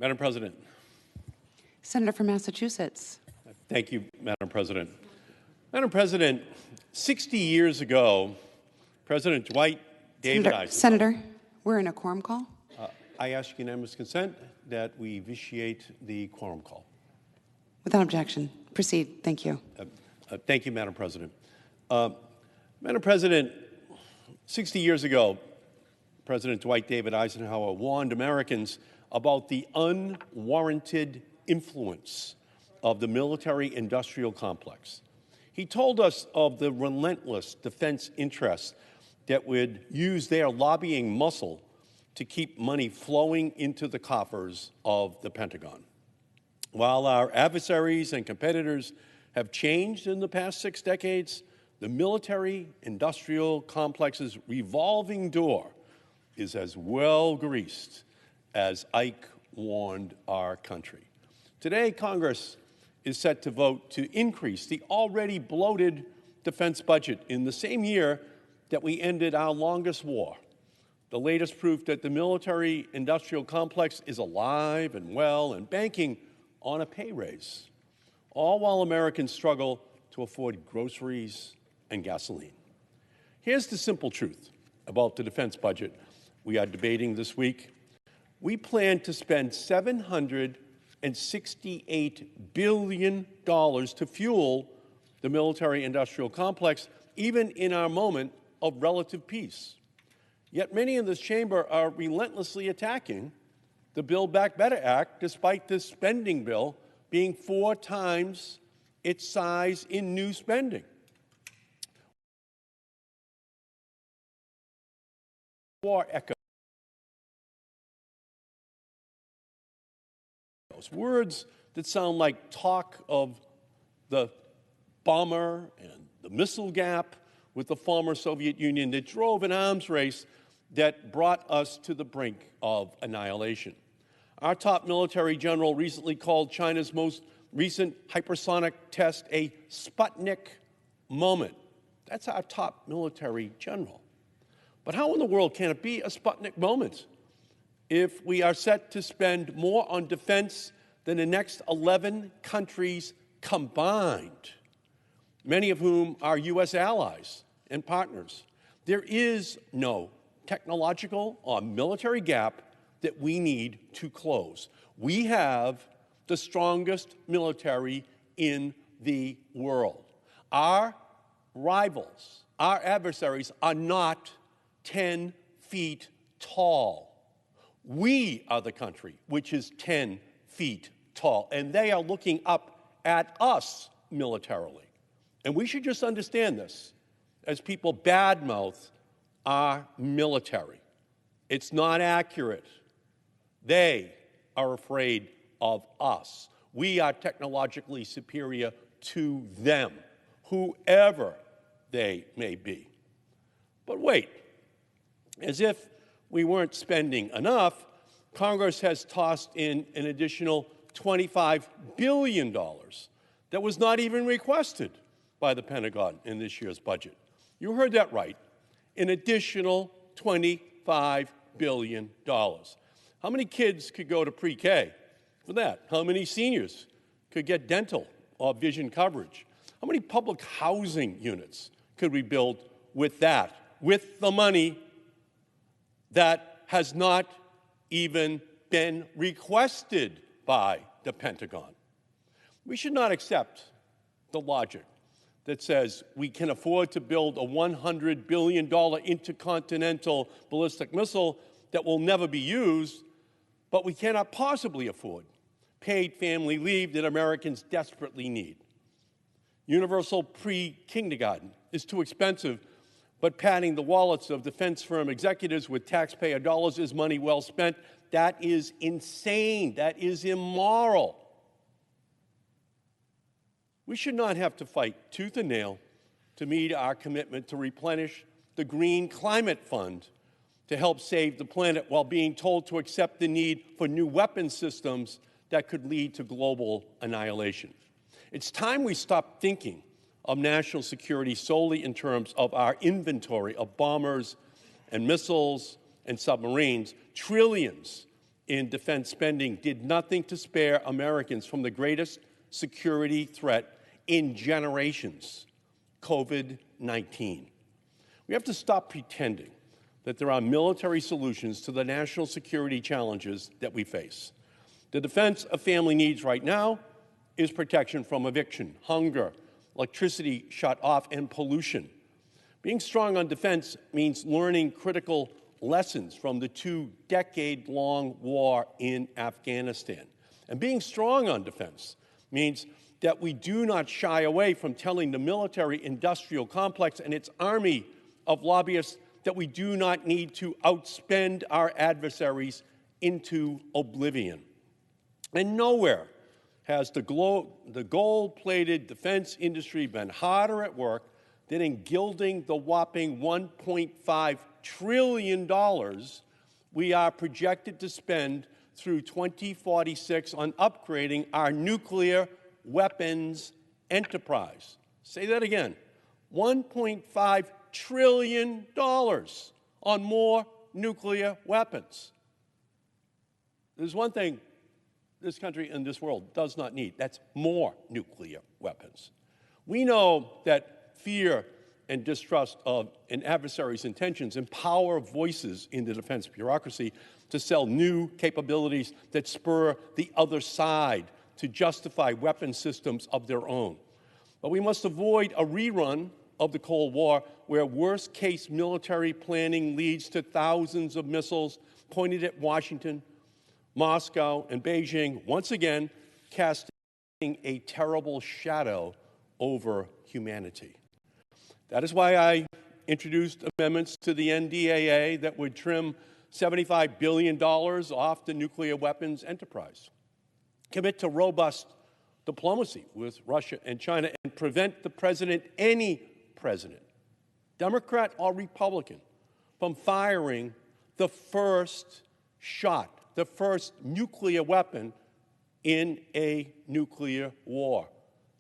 Madam President. Senator from Massachusetts. Thank you, Madam President. Madam President, 60 years ago, President Dwight David Eisenhower... Senator, we're in a quorum call. I ask unanimous consent that we vitiate the quorum call. Without objection. Proceed. Thank you. Thank you, Madam President. Madam President, 60 years ago, President Dwight David Eisenhower warned Americans about the unwarranted influence of the military-industrial complex. He told us of the relentless defense interests that would use their lobbying muscle to keep money flowing into the coffers of the Pentagon. While our adversaries and competitors have changed in the past 6 decades, the military-industrial complex's revolving door is as well greased as Ike warned our country. Today, Congress is set to vote to increase the already bloated defense budget in the same year that we ended our longest war. The latest proof that the military-industrial complex is alive and well and banking on a pay raise, all while Americans struggle to afford groceries and gasoline. Here's the simple truth about the defense budget we are debating this week. We plan to spend $768 billion to fuel the military-industrial complex, even in our moment of relative peace. Yet many in this chamber are relentlessly attacking the Build Back Better Act, despite this spending bill being 4 times its size in new spending. War echoes. Words that sound like talk of the bomber and the missile gap with the former Soviet Union that drove an arms race that brought us to the brink of annihilation. Our top military general recently called China's most recent hypersonic test a Sputnik moment. That's our top military general. But how in the world can it be a Sputnik moment if we are set to spend more on defense than the next 11 countries combined, many of whom are U.S. allies and partners? There is no technological or military gap that we need to close. We have the strongest military in the world. Our rivals, our adversaries, are not 10 feet tall. We are the country which is 10 feet tall, and they are looking up at us militarily. And we should just understand this as people badmouth our military. It's not accurate. They are afraid of us. We are technologically superior to them, whoever they may be. But wait, as if we weren't spending enough, Congress has tossed in an additional $25 billion that was not even requested by the Pentagon in this year's budget. You heard that right, an additional $25 billion. How many kids could go to pre-K for that? How many seniors could get dental or vision coverage? How many public housing units could we build with that, with the money that has not even been requested by the Pentagon? We should not accept the logic that says we can afford to build a $100 billion intercontinental ballistic missile that will never be used, but we cannot possibly afford paid family leave that Americans desperately need. Universal pre-kindergarten is too expensive, but padding the wallets of defense firm executives with taxpayer dollars is money well spent. That is insane. That is immoral. We should not have to fight tooth and nail to meet our commitment to replenish the Green Climate Fund to help save the planet while being told to accept the need for new weapon systems that could lead to global annihilation. It's time we stop thinking of national security solely in terms of our inventory of bombers and missiles and submarines. Trillions in defense spending did nothing to spare Americans from the greatest security threat in generations, COVID-19. We have to stop pretending that there are military solutions to the national security challenges that we face. The defense of family needs right now is protection from eviction, hunger, electricity shut off, and pollution. Being strong on defense means learning critical lessons from the 2-decade-long war in Afghanistan. And being strong on defense means that we do not shy away from telling the military-industrial complex and its army of lobbyists that we do not need to outspend our adversaries into oblivion. And nowhere has the gold-plated defense industry been harder at work than in gilding the whopping $1.5 trillion we are projected to spend through 2046 on upgrading our nuclear weapons enterprise. Say that again, $1.5 trillion on more nuclear weapons. There's one thing this country and this world does not need. That's more nuclear weapons. We know that fear and distrust of an adversary's intentions empower voices in the defense bureaucracy to sell new capabilities that spur the other side to justify weapon systems of their own. But we must avoid a rerun of the Cold War where worst-case military planning leads to thousands of missiles pointed at Washington, Moscow, and Beijing, once again casting a terrible shadow over humanity. That is why I introduced amendments to the NDAA that would trim $75 billion off the nuclear weapons enterprise, commit to robust diplomacy with Russia and China, and prevent the president, any president, Democrat or Republican, from firing the first shot, the first nuclear weapon in a nuclear war.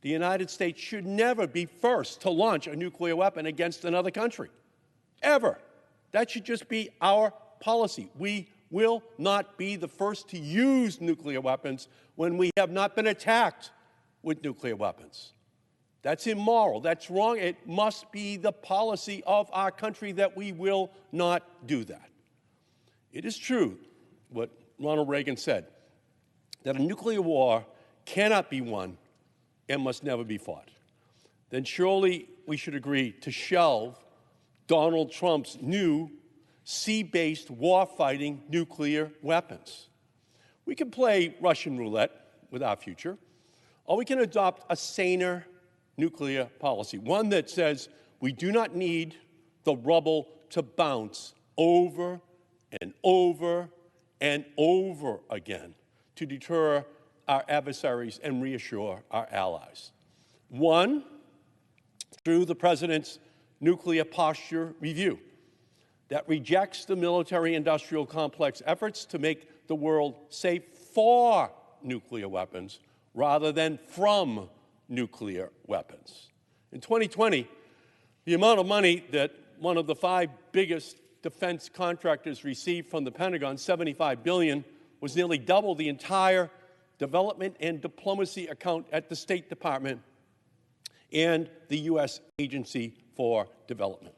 The United States should never be first to launch a nuclear weapon against another country, ever. That should just be our policy. We will not be the first to use nuclear weapons when we have not been attacked with nuclear weapons. That's immoral. That's wrong. It must be the policy of our country that we will not do that. It is true what Ronald Reagan said, that a nuclear war cannot be won and must never be fought. Then surely we should agree to shelve Donald Trump's new sea-based war-fighting nuclear weapons. We can play Russian roulette with our future, or we can adopt a saner nuclear policy, one that says we do not need the rubble to bounce over and over and over again to deter our adversaries and reassure our allies. One, through the President's nuclear posture review that rejects the military-industrial complex efforts to make the world safe for nuclear weapons rather than from nuclear weapons. In 2020, the amount of money that one of the 5 biggest defense contractors received from the Pentagon, $75 billion, was nearly double the entire development and diplomacy account at the State Department and the U.S. Agency for Development.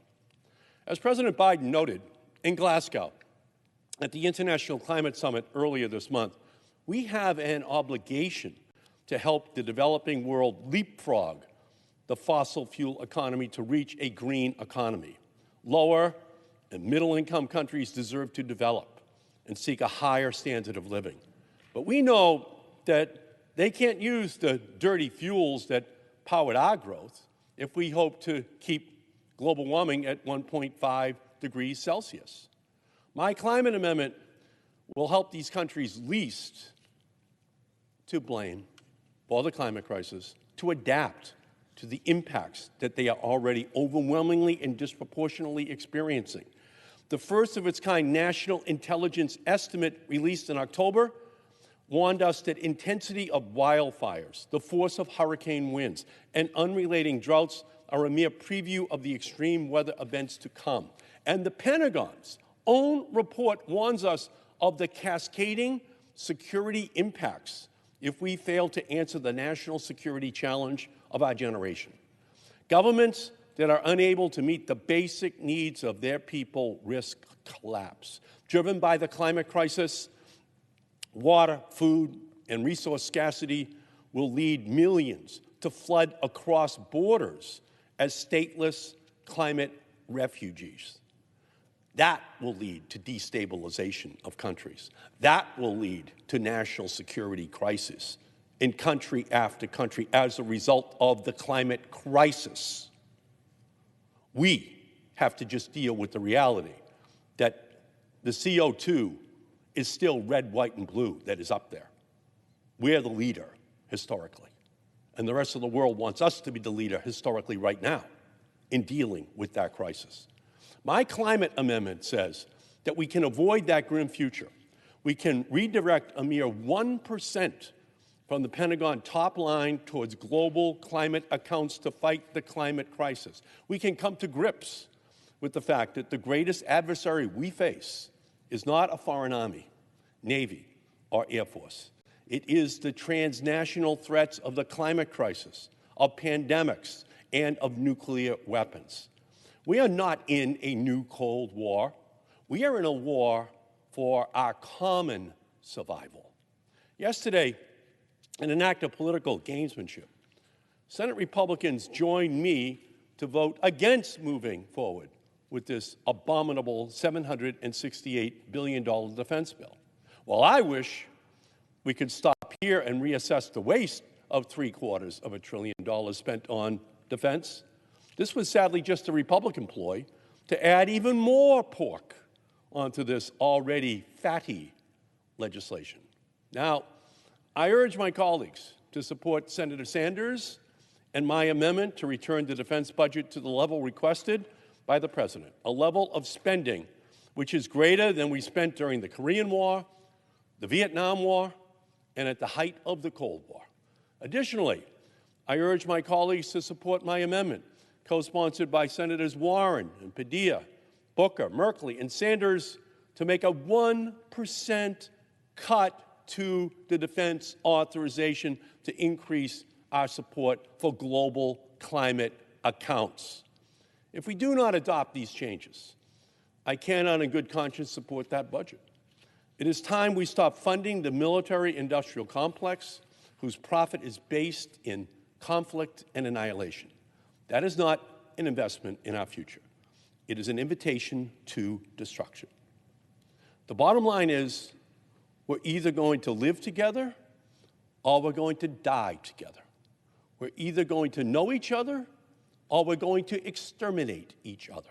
As President Biden noted in Glasgow at the International Climate Summit earlier this month, we have an obligation to help the developing world leapfrog the fossil fuel economy to reach a green economy. Lower and middle-income countries deserve to develop and seek a higher standard of living. But we know that they can't use the dirty fuels that powered our growth if we hope to keep global warming at 1.5 degrees Celsius. My climate amendment will help these countries least to blame for the climate crisis to adapt to the impacts that they are already overwhelmingly and disproportionately experiencing. The first of its kind national intelligence estimate released in October warned us that intensity of wildfires, the force of hurricane winds, and unrelated droughts are a mere preview of the extreme weather events to come. And the Pentagon's own report warns us of the cascading security impacts if we fail to answer the national security challenge of our generation. Governments that are unable to meet the basic needs of their people risk collapse. Driven by the climate crisis, water, food, and resource scarcity will lead millions to flood across borders as stateless climate refugees. That will lead to destabilization of countries. That will lead to national security crisis in country after country as a result of the climate crisis. We have to just deal with the reality that the CO2 is still red, white, and blue that is up there. We're the leader historically, and the rest of the world wants us to be the leader historically right now in dealing with that crisis. My climate amendment says that we can avoid that grim future. We can redirect a mere 1% from the Pentagon top line towards global climate accounts to fight the climate crisis. We can come to grips with the fact that the greatest adversary we face is not a foreign army, Navy, or Air Force. It is the transnational threats of the climate crisis, of pandemics, and of nuclear weapons. We are not in a new Cold War. We are in a war for our common survival. Yesterday, in an act of political gamesmanship, Senate Republicans joined me to vote against moving forward with this abominable $768 billion defense bill. Well, I wish we could stop here and reassess the waste of $750 billion spent on defense. This was sadly just a Republican ploy to add even more pork onto this already fatty legislation. Now, I urge my colleagues to support Senator Sanders and my amendment to return the defense budget to the level requested by the President, a level of spending which is greater than we spent during the Korean War, the Vietnam War, and at the height of the Cold War. Additionally, I urge my colleagues to support my amendment, co-sponsored by Senators Warren and Padilla, Booker, Merkley, and Sanders, to make a 1% cut to the defense authorization to increase our support for global climate accounts. If we do not adopt these changes, I cannot in good conscience support that budget. It is time we stop funding the military-industrial complex whose profit is based in conflict and annihilation. That is not an investment in our future. It is an invitation to destruction. The bottom line is we're either going to live together or we're going to die together. We're either going to know each other or we're going to exterminate each other.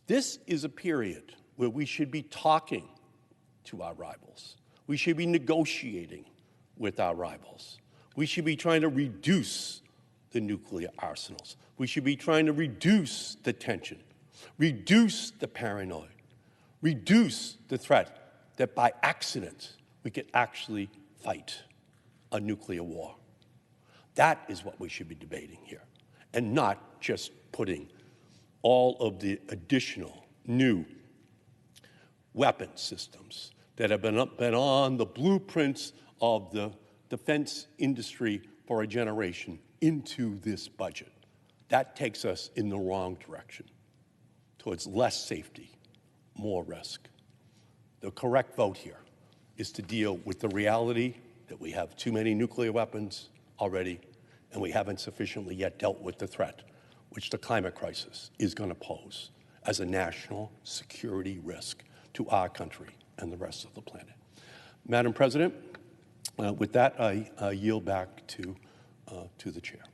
This is a period where we should be talking to our rivals. We should be negotiating with our rivals. We should be trying to reduce the nuclear arsenals. We should be trying to reduce the tension, reduce the paranoia, reduce the threat that by accident we could actually fight a nuclear war. That is what we should be debating here, and not just putting all of the additional new weapon systems that have been on the blueprints of the defense industry for a generation into this budget. That takes us in the wrong direction, towards less safety, more risk. The correct vote here is to deal with the reality that we have too many nuclear weapons already, and we haven't sufficiently yet dealt with the threat which the climate crisis is going to pose as a national security risk to our country and the rest of the planet. Madam President, with that, I yield back to the chair.